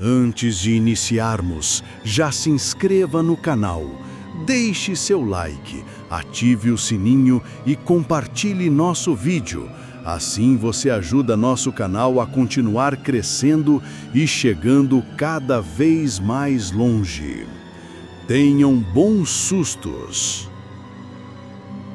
Antes de iniciarmos, já se inscreva no canal, deixe seu like, ative o sininho e compartilhe nosso vídeo. Assim você ajuda nosso canal a continuar crescendo e chegando cada vez mais longe. Tenham bons sustos!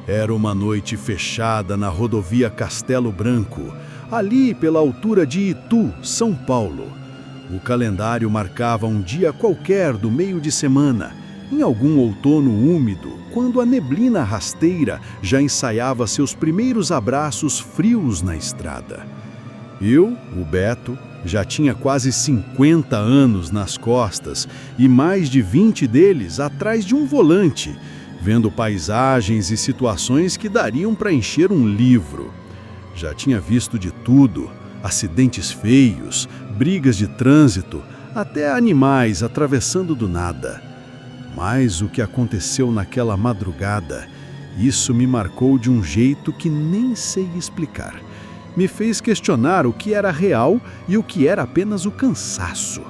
Era uma noite fechada na rodovia Castelo Branco, ali pela altura de Itu, São Paulo. O calendário marcava um dia qualquer do meio de semana, em algum outono úmido, quando a neblina rasteira já ensaiava seus primeiros abraços frios na estrada. Eu, o Beto, já tinha quase 50 anos nas costas e mais de 20 deles atrás de um volante, vendo paisagens e situações que dariam para encher um livro. Já tinha visto de tudo, acidentes feios, brigas de trânsito, até animais atravessando do nada. Mas o que aconteceu naquela madrugada, isso me marcou de um jeito que nem sei explicar. Me fez questionar o que era real e o que era apenas o cansaço.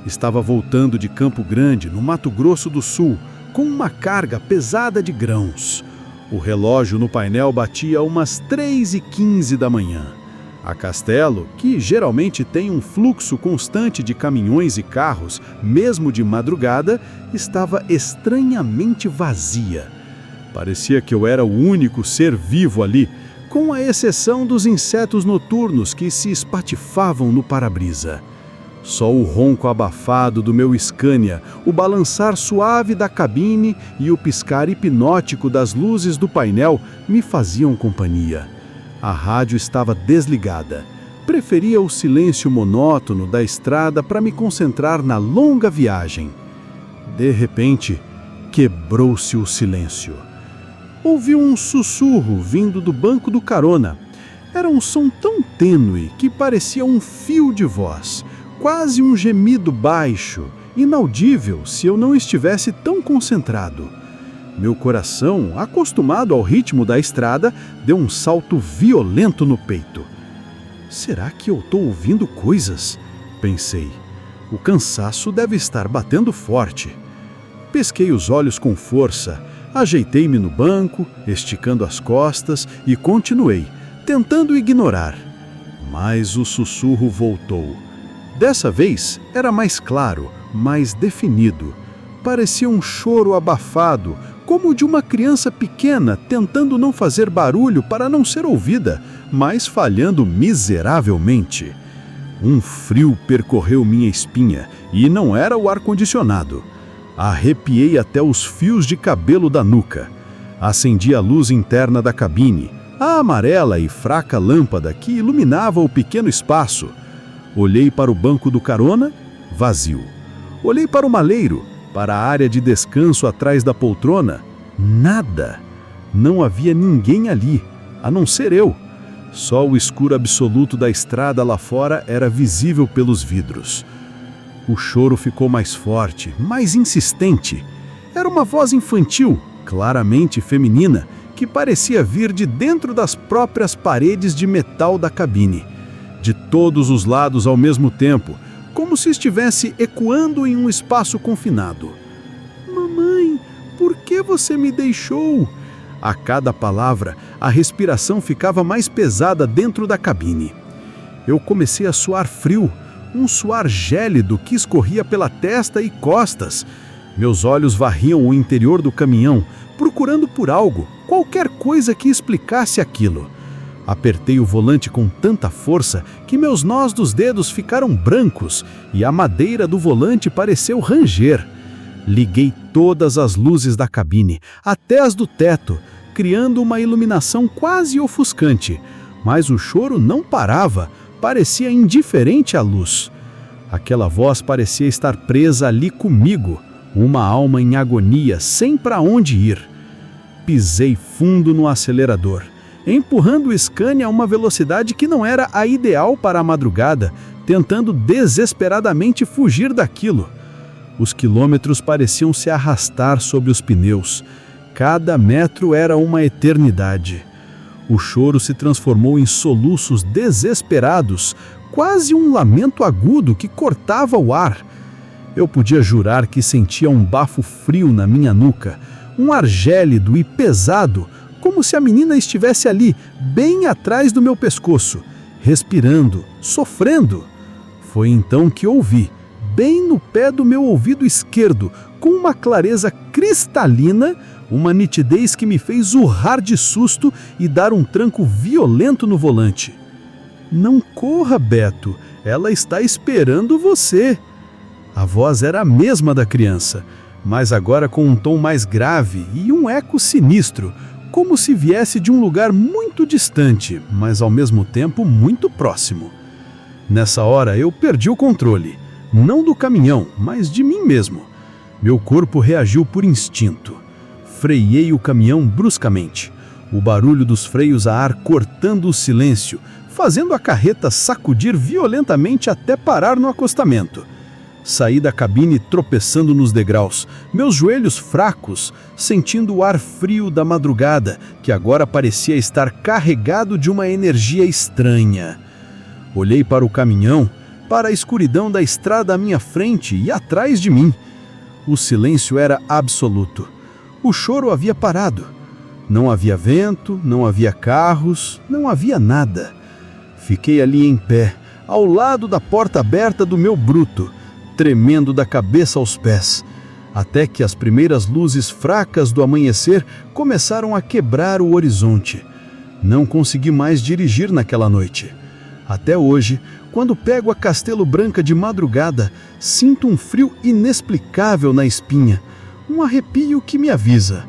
Estava voltando de Campo Grande, no Mato Grosso do Sul, com uma carga pesada de grãos. O relógio no painel batia umas 3h15 da manhã. A Castelo, que geralmente tem um fluxo constante de caminhões e carros, mesmo de madrugada, estava estranhamente vazia. Parecia que eu era o único ser vivo ali, com a exceção dos insetos noturnos que se espatifavam no para-brisa. Só o ronco abafado do meu Scania, o balançar suave da cabine e o piscar hipnótico das luzes do painel me faziam companhia. A rádio estava desligada. Preferia o silêncio monótono da estrada para me concentrar na longa viagem. De repente, quebrou-se o silêncio. Ouvi um sussurro vindo do banco do carona. Era um som tão tênue que parecia um fio de voz, quase um gemido baixo, inaudível se eu não estivesse tão concentrado. Meu coração, acostumado ao ritmo da estrada, deu um salto violento no peito. Será que eu estou ouvindo coisas? Pensei. O cansaço deve estar batendo forte. Pesquei os olhos com força, ajeitei-me no banco, esticando as costas e continuei, tentando ignorar. Mas o sussurro voltou. Dessa vez era mais claro, mais definido. Parecia um choro abafado, como o de uma criança pequena tentando não fazer barulho para não ser ouvida, mas falhando miseravelmente. Um frio percorreu minha espinha e não era o ar-condicionado. Arrepiei até os fios de cabelo da nuca. Acendi a luz interna da cabine, a amarela e fraca lâmpada que iluminava o pequeno espaço. Olhei para o banco do carona, vazio. Olhei para o maleiro, para a área de descanso atrás da poltrona. Nada. Não havia ninguém ali, a não ser eu. Só o escuro absoluto da estrada lá fora era visível pelos vidros. O choro ficou mais forte, mais insistente. Era uma voz infantil, claramente feminina, que parecia vir de dentro das próprias paredes de metal da cabine. De todos os lados ao mesmo tempo, como se estivesse ecoando em um espaço confinado. Mamãe, por que você me deixou? A cada palavra, a respiração ficava mais pesada dentro da cabine. Eu comecei a suar frio, um suar gélido que escorria pela testa e costas. Meus olhos varriam o interior do caminhão, procurando por algo, qualquer coisa que explicasse aquilo. Apertei o volante com tanta força que meus nós dos dedos ficaram brancos e a madeira do volante pareceu ranger. Liguei todas as luzes da cabine, até as do teto, criando uma iluminação quase ofuscante. Mas o choro não parava, parecia indiferente à luz. Aquela voz parecia estar presa ali comigo, uma alma em agonia, sem para onde ir. Pisei fundo no acelerador, empurrando o Scania a uma velocidade que não era a ideal para a madrugada, tentando desesperadamente fugir daquilo. Os quilômetros pareciam se arrastar sobre os pneus. Cada metro era uma eternidade. O choro se transformou em soluços desesperados, quase um lamento agudo que cortava o ar. Eu podia jurar que sentia um bafo frio na minha nuca, um ar gélido e pesado, como se a menina estivesse ali, bem atrás do meu pescoço, respirando, sofrendo. Foi então que ouvi, bem no pé do meu ouvido esquerdo, com uma clareza cristalina, uma nitidez que me fez urrar de susto e dar um tranco violento no volante. "Não corra, Beto, ela está esperando você." A voz era a mesma da criança, mas agora com um tom mais grave e um eco sinistro, como se viesse de um lugar muito distante, mas ao mesmo tempo muito próximo. Nessa hora eu perdi o controle, não do caminhão, mas de mim mesmo. Meu corpo reagiu por instinto. Freiei o caminhão bruscamente, o barulho dos freios a ar cortando o silêncio, fazendo a carreta sacudir violentamente até parar no acostamento. Saí da cabine tropeçando nos degraus, meus joelhos fracos, sentindo o ar frio da madrugada, que agora parecia estar carregado de uma energia estranha. Olhei para o caminhão, para a escuridão da estrada à minha frente e atrás de mim. O silêncio era absoluto. O choro havia parado. Não havia vento, não havia carros, não havia nada. Fiquei ali em pé, ao lado da porta aberta do meu bruto, tremendo da cabeça aos pés, até que as primeiras luzes fracas do amanhecer começaram a quebrar o horizonte. Não consegui mais dirigir naquela noite. Até hoje, quando pego a Castelo Branca de madrugada, sinto um frio inexplicável na espinha, um arrepio que me avisa.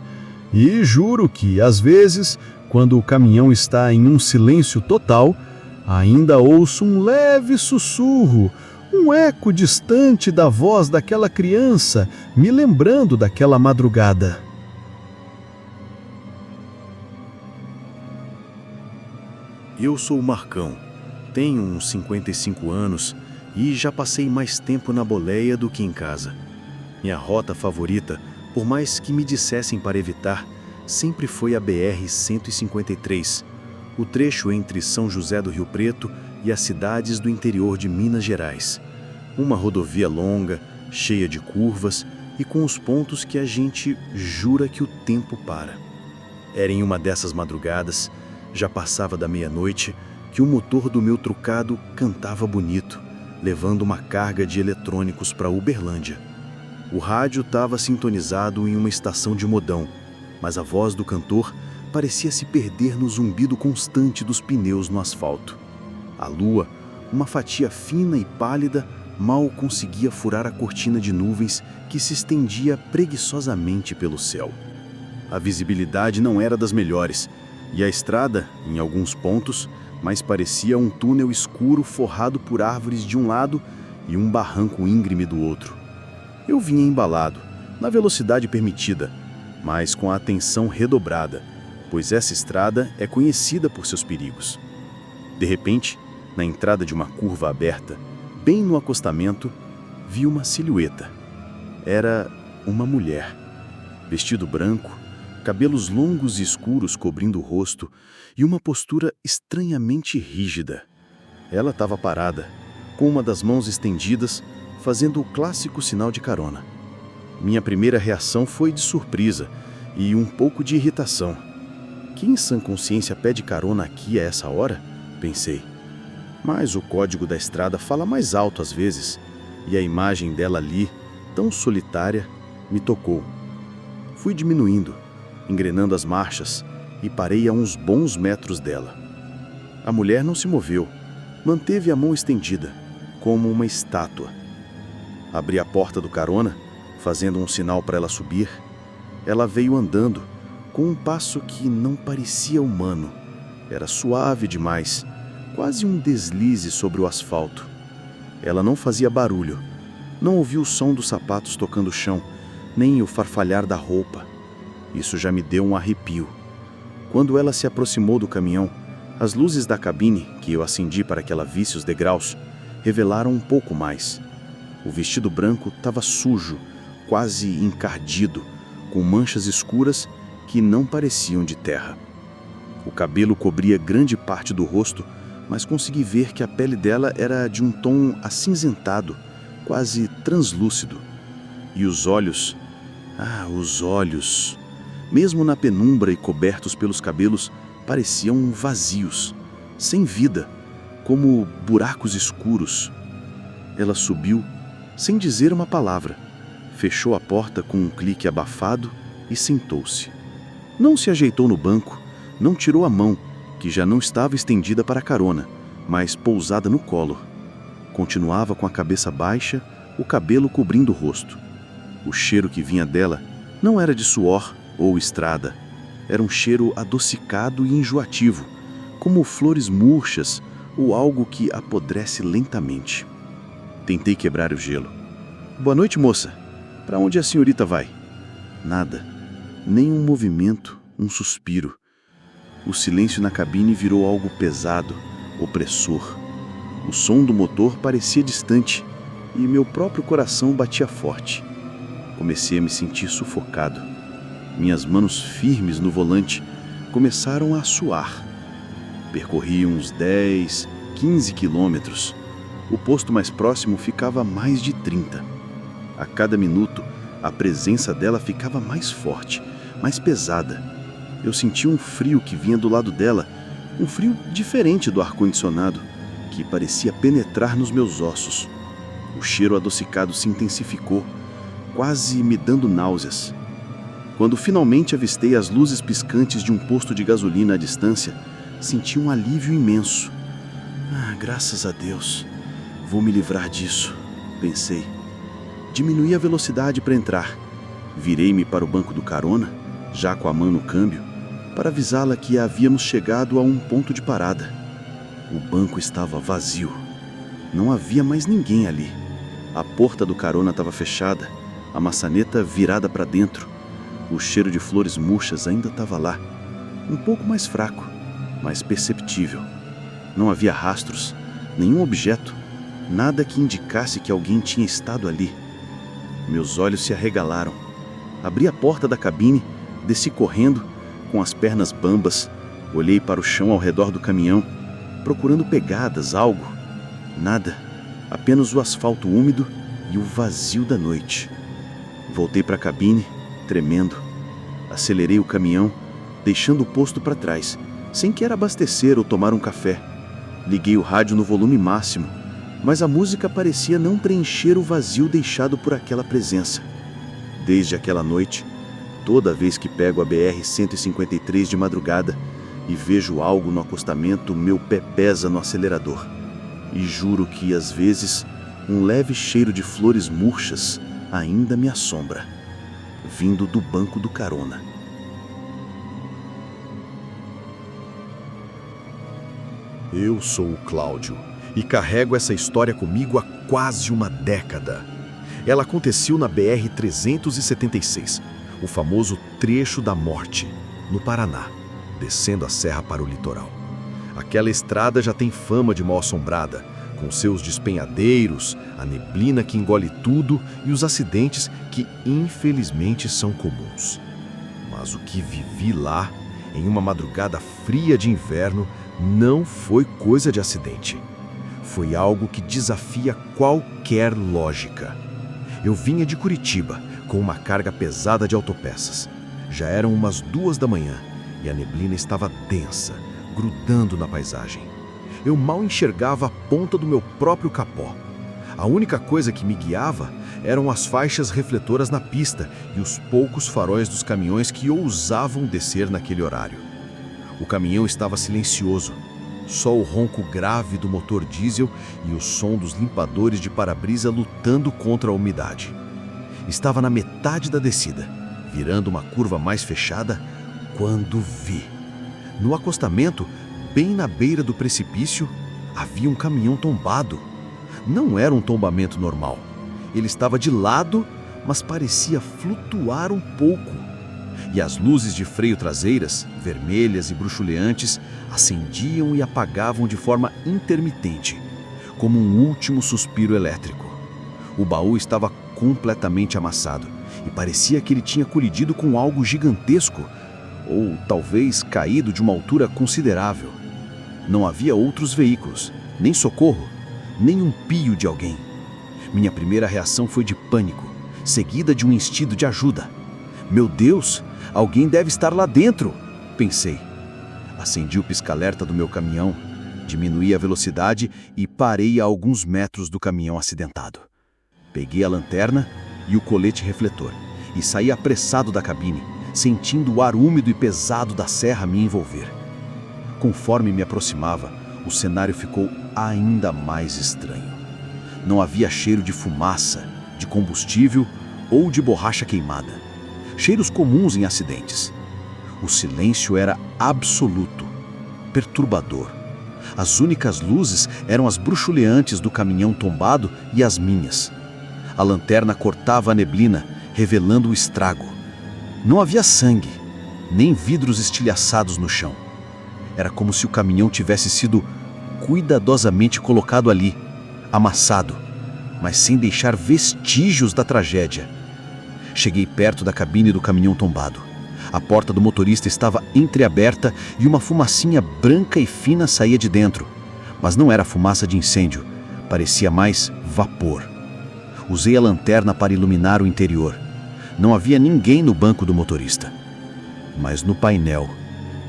E juro que, às vezes, quando o caminhão está em um silêncio total, ainda ouço um leve sussurro, um eco distante da voz daquela criança, me lembrando daquela madrugada. Eu sou o Marcão, tenho uns 55 anos e já passei mais tempo na boleia do que em casa. Minha rota favorita, por mais que me dissessem para evitar, sempre foi a BR-153, o trecho entre São José do Rio Preto e as cidades do interior de Minas Gerais. Uma rodovia longa, cheia de curvas e com os pontos que a gente jura que o tempo para. Era em uma dessas madrugadas, já passava da meia-noite, que o motor do meu trucado cantava bonito, levando uma carga de eletrônicos para Uberlândia. O rádio estava sintonizado em uma estação de modão, mas a voz do cantor parecia se perder no zumbido constante dos pneus no asfalto. A lua, uma fatia fina e pálida, mal conseguia furar a cortina de nuvens que se estendia preguiçosamente pelo céu. A visibilidade não era das melhores, e a estrada, em alguns pontos, mais parecia um túnel escuro forrado por árvores de um lado e um barranco íngreme do outro. Eu vinha embalado, na velocidade permitida, mas com a atenção redobrada, pois essa estrada é conhecida por seus perigos. De repente, na entrada de uma curva aberta, bem no acostamento, vi uma silhueta. Era uma mulher. Vestido branco, cabelos longos e escuros cobrindo o rosto e uma postura estranhamente rígida. Ela estava parada, com uma das mãos estendidas, fazendo o clássico sinal de carona. Minha primeira reação foi de surpresa e um pouco de irritação. Quem em sã consciência pede carona aqui a essa hora? Pensei. Mas o código da estrada fala mais alto às vezes, e a imagem dela ali, tão solitária, me tocou. Fui diminuindo, engrenando as marchas, e parei a uns bons metros dela. A mulher não se moveu, manteve a mão estendida, como uma estátua. Abri a porta do carona, fazendo um sinal para ela subir. Ela veio andando, com um passo que não parecia humano. Era suave demais, quase um deslize sobre o asfalto. Ela não fazia barulho, não ouvi o som dos sapatos tocando o chão, nem o farfalhar da roupa. Isso já me deu um arrepio. Quando ela se aproximou do caminhão, as luzes da cabine, que eu acendi para que ela visse os degraus, revelaram um pouco mais. O vestido branco estava sujo, quase encardido, com manchas escuras que não pareciam de terra. O cabelo cobria grande parte do rosto, mas consegui ver que a pele dela era de um tom acinzentado, quase translúcido. E os olhos... os olhos... Mesmo na penumbra e cobertos pelos cabelos, pareciam vazios, sem vida, como buracos escuros. Ela subiu, sem dizer uma palavra, fechou a porta com um clique abafado e sentou-se. Não se ajeitou no banco, não tirou a mão, que já não estava estendida para a carona, mas pousada no colo. Continuava com a cabeça baixa, o cabelo cobrindo o rosto. O cheiro que vinha dela não era de suor ou estrada. Era um cheiro adocicado e enjoativo, como flores murchas ou algo que apodrece lentamente. Tentei quebrar o gelo. "Boa noite, moça. Para onde a senhorita vai?" Nada. Nem um movimento, um suspiro. O silêncio na cabine virou algo pesado, opressor. O som do motor parecia distante e meu próprio coração batia forte. Comecei a me sentir sufocado. Minhas manos firmes no volante começaram a suar. Percorri uns 10, 15 quilômetros. O posto mais próximo ficava a mais de 30. A cada minuto, a presença dela ficava mais forte, mais pesada. Eu sentia um frio que vinha do lado dela, um frio diferente do ar-condicionado, que parecia penetrar nos meus ossos. O cheiro adocicado se intensificou, quase me dando náuseas. Quando finalmente avistei as luzes piscantes de um posto de gasolina à distância, senti um alívio imenso. Graças a Deus, vou me livrar disso, pensei. Diminuí a velocidade para entrar. Virei-me para o banco do carona, já com a mão no câmbio, para avisá-la que havíamos chegado a um ponto de parada. O banco estava vazio. Não havia mais ninguém ali. A porta do carona estava fechada, a maçaneta virada para dentro. O cheiro de flores murchas ainda estava lá, um pouco mais fraco, mas perceptível. Não havia rastros, nenhum objeto, nada que indicasse que alguém tinha estado ali. Meus olhos se arregalaram. Abri a porta da cabine, desci correndo, com as pernas bambas, olhei para o chão ao redor do caminhão, procurando pegadas, algo. Nada, apenas o asfalto úmido e o vazio da noite. Voltei para a cabine, tremendo. Acelerei o caminhão, deixando o posto para trás, sem querer abastecer ou tomar um café. Liguei o rádio no volume máximo, mas a música parecia não preencher o vazio deixado por aquela presença. Desde aquela noite, toda vez que pego a BR-153 de madrugada e vejo algo no acostamento, meu pé pesa no acelerador. E juro que, às vezes, um leve cheiro de flores murchas ainda me assombra, vindo do banco do carona. Eu sou o Cláudio e carrego essa história comigo há quase uma década. Ela aconteceu na BR-376, o famoso Trecho da Morte, no Paraná, descendo a serra para o litoral. Aquela estrada já tem fama de mal-assombrada, com seus despenhadeiros, a neblina que engole tudo e os acidentes que infelizmente são comuns. Mas o que vivi lá, em uma madrugada fria de inverno, não foi coisa de acidente. Foi algo que desafia qualquer lógica. Eu vinha de Curitiba, com uma carga pesada de autopeças. Já eram umas 2 da manhã e a neblina estava densa, grudando na paisagem. Eu mal enxergava a ponta do meu próprio capó. A única coisa que me guiava eram as faixas refletoras na pista e os poucos faróis dos caminhões que ousavam descer naquele horário. O caminhão estava silencioso. Só o ronco grave do motor diesel e o som dos limpadores de para-brisa lutando contra a umidade. Estava na metade da descida, virando uma curva mais fechada, quando vi. No acostamento, bem na beira do precipício, havia um caminhão tombado. Não era um tombamento normal. Ele estava de lado, mas parecia flutuar um pouco. E as luzes de freio traseiras, vermelhas e bruxuleantes, acendiam e apagavam de forma intermitente, como um último suspiro elétrico. O baú estava completamente amassado e parecia que ele tinha colidido com algo gigantesco, ou talvez caído de uma altura considerável. Não havia outros veículos, nem socorro, nem um pio de alguém. Minha primeira reação foi de pânico, seguida de um instinto de ajuda. Meu Deus, alguém deve estar lá dentro, pensei. Acendi o pisca-alerta do meu caminhão, diminuí a velocidade e parei a alguns metros do caminhão acidentado. Peguei a lanterna e o colete refletor e saí apressado da cabine, sentindo o ar úmido e pesado da serra me envolver. Conforme me aproximava, o cenário ficou ainda mais estranho. Não havia cheiro de fumaça, de combustível ou de borracha queimada. Cheiros comuns em acidentes. O silêncio era absoluto, perturbador. As únicas luzes eram as bruxuleantes do caminhão tombado e as minhas. A lanterna cortava a neblina, revelando o estrago. Não havia sangue, nem vidros estilhaçados no chão. Era como se o caminhão tivesse sido cuidadosamente colocado ali, amassado, mas sem deixar vestígios da tragédia. Cheguei perto da cabine do caminhão tombado. A porta do motorista estava entreaberta e uma fumacinha branca e fina saía de dentro. Mas não era fumaça de incêndio, parecia mais vapor. Usei a lanterna para iluminar o interior. Não havia ninguém no banco do motorista. Mas no painel,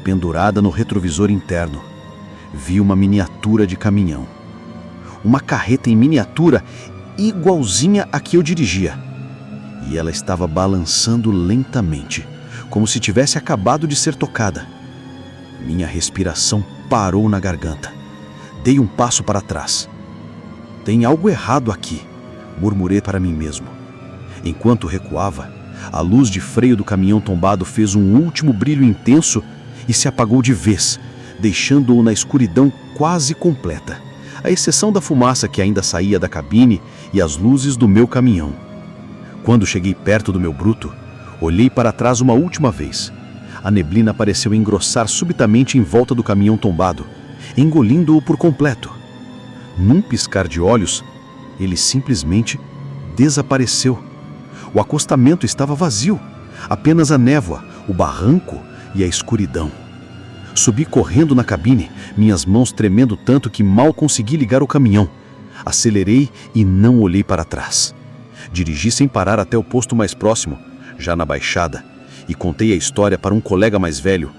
pendurada no retrovisor interno, vi uma miniatura de caminhão. Uma carreta em miniatura igualzinha à que eu dirigia. E ela estava balançando lentamente, como se tivesse acabado de ser tocada. Minha respiração parou na garganta. Dei um passo para trás. Tem algo errado aqui, murmurei para mim mesmo. Enquanto recuava, a luz de freio do caminhão tombado fez um último brilho intenso e se apagou de vez, deixando-o na escuridão quase completa, à exceção da fumaça que ainda saía da cabine e as luzes do meu caminhão. Quando cheguei perto do meu bruto, olhei para trás uma última vez. A neblina pareceu engrossar subitamente em volta do caminhão tombado, engolindo-o por completo. Num piscar de olhos, ele simplesmente desapareceu. O acostamento estava vazio, apenas a névoa, o barranco e a escuridão. Subi correndo na cabine, minhas mãos tremendo tanto que mal consegui ligar o caminhão. Acelerei e não olhei para trás. Dirigi sem parar até o posto mais próximo, já na baixada, e contei a história para um colega mais velho.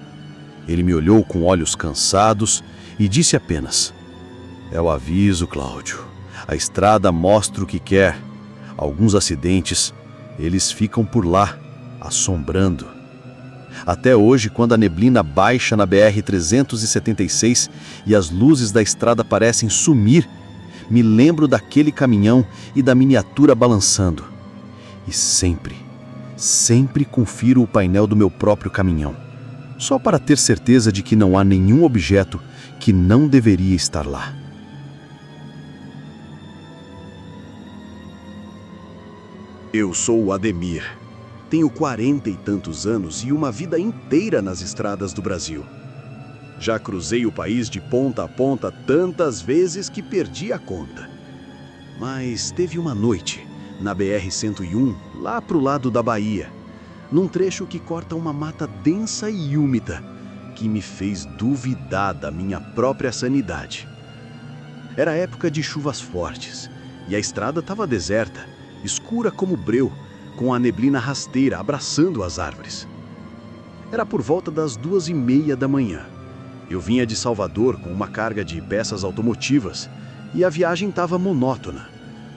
Ele me olhou com olhos cansados e disse apenas: "É o aviso, Cláudio. A estrada mostra o que quer. Alguns acidentes, eles ficam por lá, assombrando." Até hoje, quando a neblina baixa na BR-376 e as luzes da estrada parecem sumir, me lembro daquele caminhão e da miniatura balançando. E sempre confiro o painel do meu próprio caminhão, só para ter certeza de que não há nenhum objeto que não deveria estar lá. Eu sou o Ademir. Tenho 40 e tantos anos e uma vida inteira nas estradas do Brasil. Já cruzei o país de ponta a ponta tantas vezes que perdi a conta. Mas teve uma noite, na BR-101, lá pro lado da Bahia, num trecho que corta uma mata densa e úmida, que me fez duvidar da minha própria sanidade. Era época de chuvas fortes, e a estrada estava deserta, escura como breu, com a neblina rasteira abraçando as árvores. Era por volta das 2h30 da manhã. Eu vinha de Salvador com uma carga de peças automotivas e a viagem estava monótona.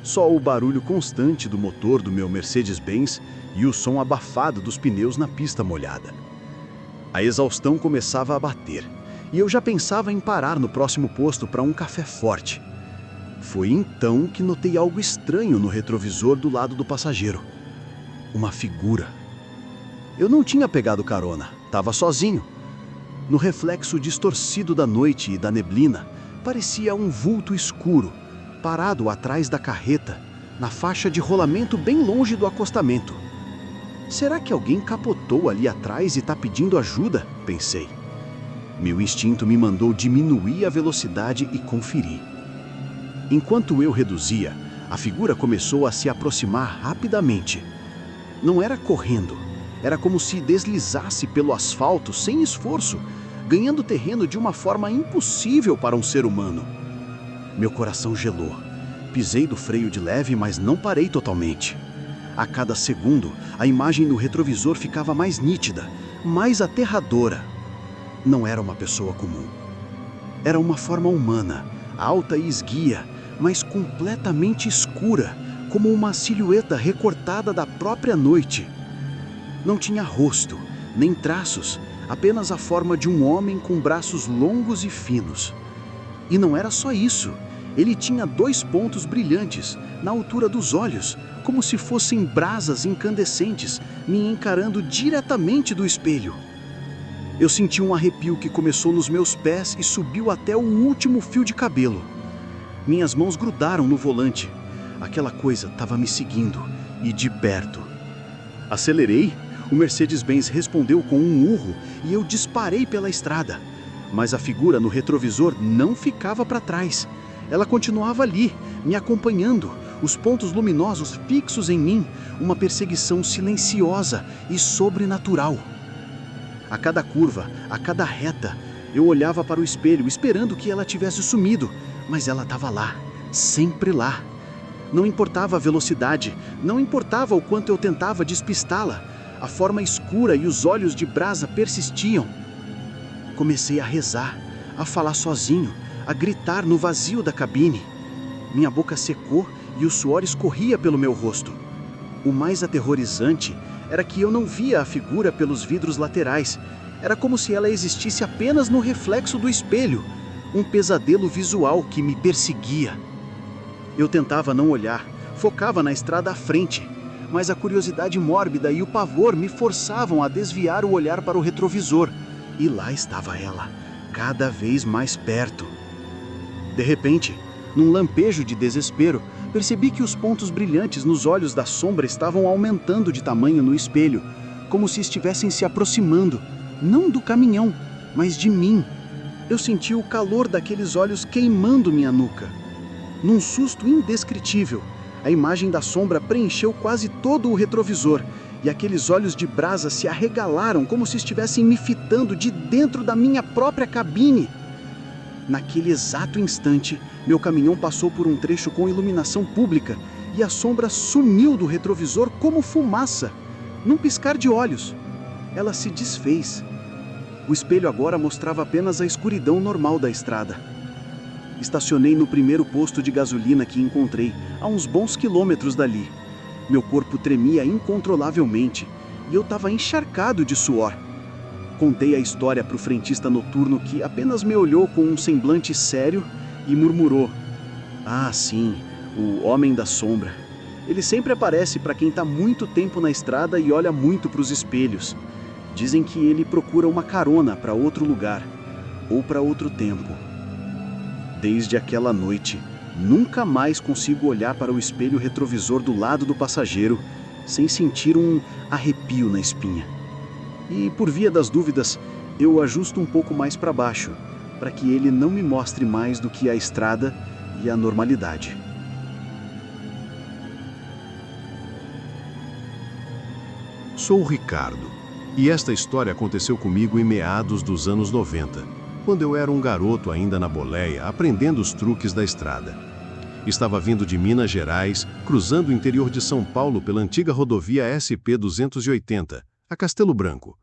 Só o barulho constante do motor do meu Mercedes-Benz e o som abafado dos pneus na pista molhada. A exaustão começava a bater e eu já pensava em parar no próximo posto para um café forte. Foi então que notei algo estranho no retrovisor do lado do passageiro. Uma figura. Eu não tinha pegado carona, estava sozinho. No reflexo distorcido da noite e da neblina, parecia um vulto escuro, parado atrás da carreta, na faixa de rolamento bem longe do acostamento. Será que alguém capotou ali atrás e está pedindo ajuda? Pensei. Meu instinto me mandou diminuir a velocidade e conferir. Enquanto eu reduzia, a figura começou a se aproximar rapidamente. Não era correndo, era como se deslizasse pelo asfalto sem esforço, ganhando terreno de uma forma impossível para um ser humano. Meu coração gelou. Pisei do freio de leve, mas não parei totalmente. A cada segundo, a imagem no retrovisor ficava mais nítida, mais aterradora. Não era uma pessoa comum. Era uma forma humana, alta e esguia, mas completamente escura, como uma silhueta recortada da própria noite. Não tinha rosto, nem traços, apenas a forma de um homem com braços longos e finos. E não era só isso. Ele tinha 2 pontos brilhantes, na altura dos olhos, como se fossem brasas incandescentes, me encarando diretamente do espelho. Eu senti um arrepio que começou nos meus pés e subiu até o último fio de cabelo. Minhas mãos grudaram no volante. Aquela coisa estava me seguindo, e de perto. Acelerei, o Mercedes-Benz respondeu com um urro e eu disparei pela estrada. Mas a figura no retrovisor não ficava para trás. Ela continuava ali, me acompanhando, os pontos luminosos fixos em mim, uma perseguição silenciosa e sobrenatural. A cada curva, a cada reta, eu olhava para o espelho esperando que ela tivesse sumido, mas ela estava lá, sempre lá. Não importava a velocidade, não importava o quanto eu tentava despistá-la, a forma escura e os olhos de brasa persistiam. Comecei a rezar, a falar sozinho, a gritar no vazio da cabine. Minha boca secou e o suor escorria pelo meu rosto. O mais aterrorizante era que eu não via a figura pelos vidros laterais. Era como se ela existisse apenas no reflexo do espelho, um pesadelo visual que me perseguia. Eu tentava não olhar, focava na estrada à frente, mas a curiosidade mórbida e o pavor me forçavam a desviar o olhar para o retrovisor. E lá estava ela, cada vez mais perto. De repente, num lampejo de desespero, percebi que os pontos brilhantes nos olhos da sombra estavam aumentando de tamanho no espelho, como se estivessem se aproximando, não do caminhão, mas de mim. Eu senti o calor daqueles olhos queimando minha nuca. Num susto indescritível, a imagem da sombra preencheu quase todo o retrovisor e aqueles olhos de brasa se arregalaram como se estivessem me fitando de dentro da minha própria cabine. Naquele exato instante, meu caminhão passou por um trecho com iluminação pública e a sombra sumiu do retrovisor como fumaça. Num piscar de olhos, ela se desfez. O espelho agora mostrava apenas a escuridão normal da estrada. Estacionei no primeiro posto de gasolina que encontrei, a uns bons quilômetros dali. Meu corpo tremia incontrolavelmente e eu estava encharcado de suor. Contei a história para o frentista noturno que apenas me olhou com um semblante sério e murmurou: "Ah, sim, o Homem da Sombra. Ele sempre aparece para quem está muito tempo na estrada e olha muito para os espelhos. Dizem que ele procura uma carona para outro lugar, ou para outro tempo." Desde aquela noite, nunca mais consigo olhar para o espelho retrovisor do lado do passageiro sem sentir um arrepio na espinha. E, por via das dúvidas, eu o ajusto um pouco mais para baixo, para que ele não me mostre mais do que a estrada e a normalidade. Sou o Ricardo, e esta história aconteceu comigo em meados dos anos 90, quando eu era um garoto ainda na boleia, aprendendo os truques da estrada. Estava vindo de Minas Gerais, cruzando o interior de São Paulo pela antiga rodovia SP-280, a Castelo Branco.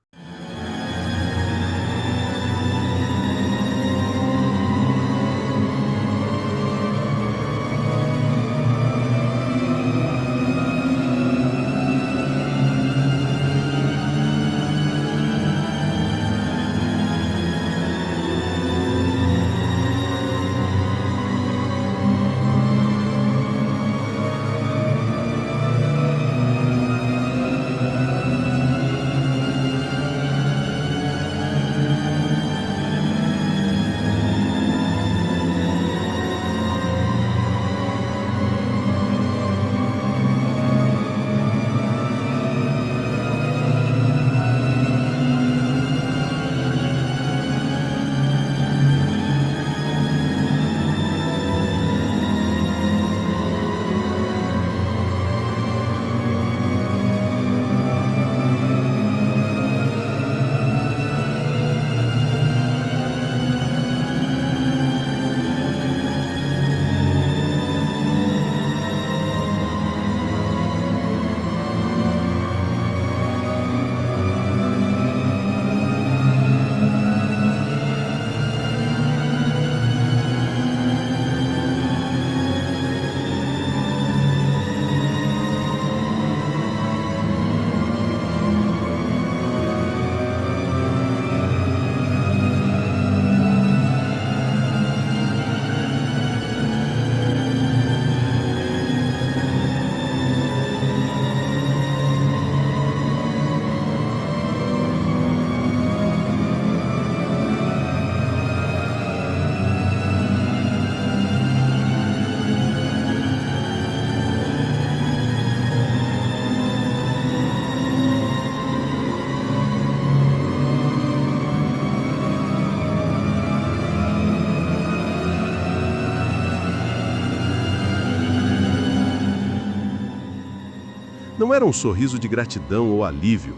Não era um sorriso de gratidão ou alívio.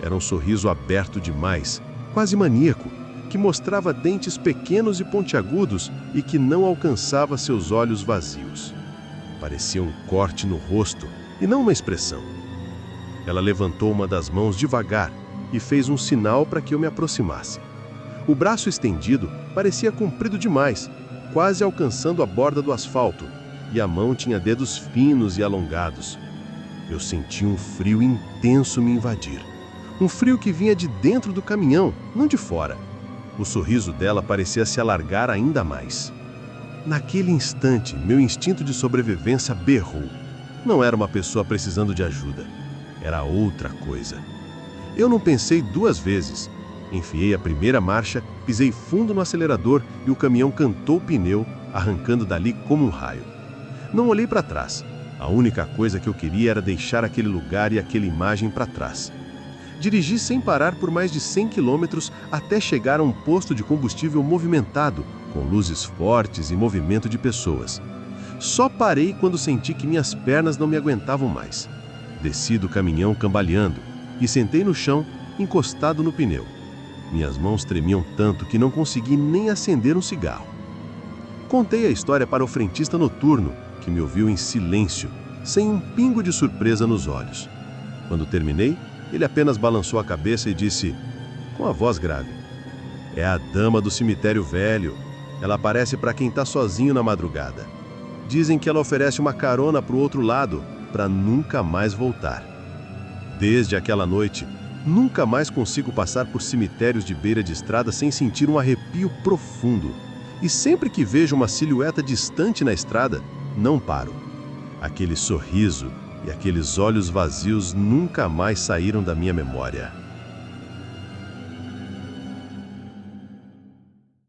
Era um sorriso aberto demais, quase maníaco, que mostrava dentes pequenos e pontiagudos e que não alcançava seus olhos vazios. Parecia um corte no rosto e não uma expressão. Ela levantou uma das mãos devagar e fez um sinal para que eu me aproximasse. O braço estendido parecia comprido demais, quase alcançando a borda do asfalto, e a mão tinha dedos finos e alongados. Eu senti um frio intenso me invadir. Um frio que vinha de dentro do caminhão, não de fora. O sorriso dela parecia se alargar ainda mais. Naquele instante, meu instinto de sobrevivência berrou. Não era uma pessoa precisando de ajuda. Era outra coisa. Eu não pensei duas vezes. Enfiei a primeira marcha, pisei fundo no acelerador e o caminhão cantou o pneu, arrancando dali como um raio. Não olhei para trás. A única coisa que eu queria era deixar aquele lugar e aquela imagem para trás. Dirigi sem parar por mais de 100 quilômetros até chegar a um posto de combustível movimentado, com luzes fortes e movimento de pessoas. Só parei quando senti que minhas pernas não me aguentavam mais. Desci do caminhão cambaleando e sentei no chão, encostado no pneu. Minhas mãos tremiam tanto que não consegui nem acender um cigarro. Contei a história para o frentista noturno, que me ouviu em silêncio, sem um pingo de surpresa nos olhos. Quando terminei, ele apenas balançou a cabeça e disse, com a voz grave: "É a dama do cemitério velho. Ela aparece para quem está sozinho na madrugada. Dizem que ela oferece uma carona para o outro lado, para nunca mais voltar. Desde aquela noite, nunca mais consigo passar por cemitérios de beira de estrada sem sentir um arrepio profundo. E sempre que vejo uma silhueta distante na estrada, não paro. Aquele sorriso e aqueles olhos vazios nunca mais saíram da minha memória."